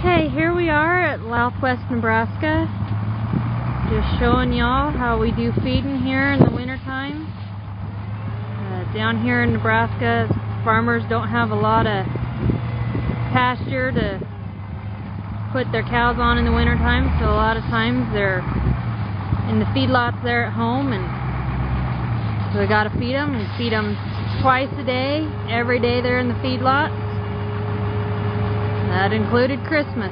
Okay, here we are at Southwest Nebraska. Just showing y'all how we do feeding here in the wintertime. Down here in Nebraska, farmers don't have a lot of pasture to put their cows on in the wintertime, so a lot of times they're in the feedlots there at home, and so we gotta feed them, and feed them twice a day, every day they're in the feedlot. That included Christmas.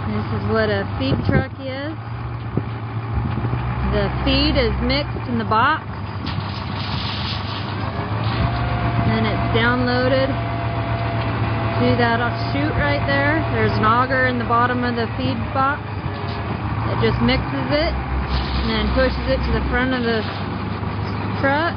This is what a feed truck is. The feed is mixed in the box, and it's downloaded to that chute right there. There's an auger in the bottom of the feed box. It just mixes it and then pushes it to the front of the truck.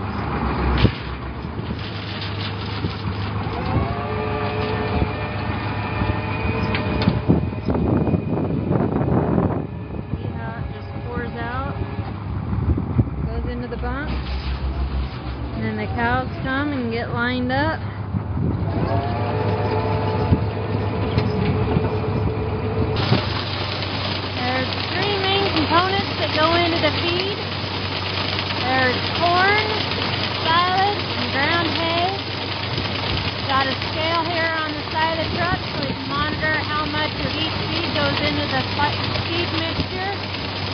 Into the bunk, and then the cows come and get lined up. There's three main components that go into the feed. There's corn, silage, and ground hay. Got a scale here on the side of the truck so we can monitor how much of each feed goes into the feed mixture.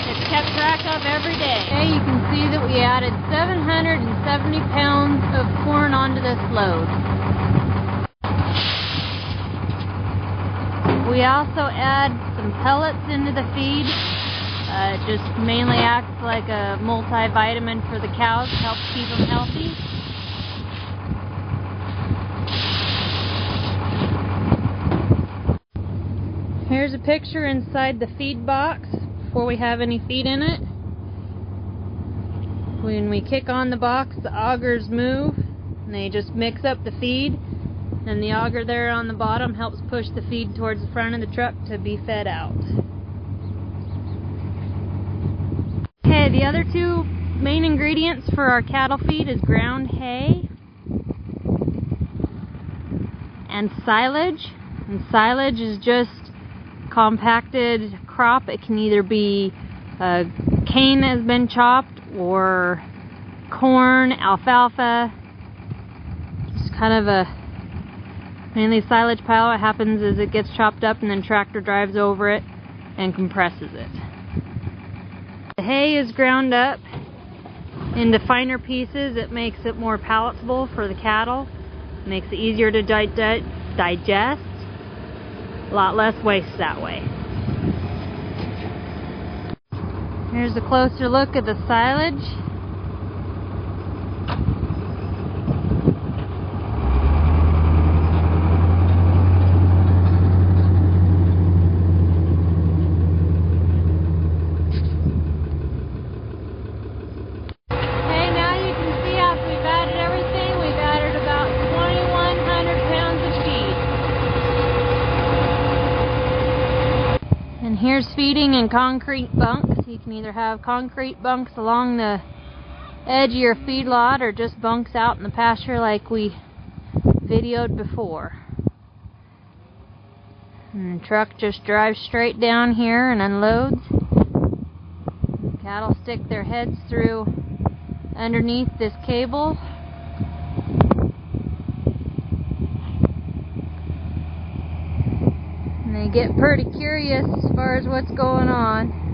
It's kept track of every day. Okay, you can see that we added 770 pounds of corn onto this load. We also add some pellets into the feed. It just mainly acts like a multivitamin for the cows, helps keep them healthy. Here's a picture inside the feed box before we have any feed in it. When we kick on the box, the augers move and they just mix up the feed, and the auger there on the bottom helps push the feed towards the front of the truck to be fed out. Okay, the other two main ingredients for our cattle feed is ground hay and silage. And silage is just compacted crop. It can either be cane that has been chopped, or corn, alfalfa. Just kind of a mainly silage pile. What happens is it gets chopped up and then tractor drives over it and compresses it. The hay is ground up into finer pieces. It makes it more palatable for the cattle. It makes it easier to digest. A lot less waste that way. Here's a closer look at the silage. And here's feeding in concrete bunks. You can either have concrete bunks along the edge of your feedlot or just bunks out in the pasture like we videoed before. And the truck just drives straight down here and unloads. The cattle stick their heads through underneath this cable. They get pretty curious as far as what's going on.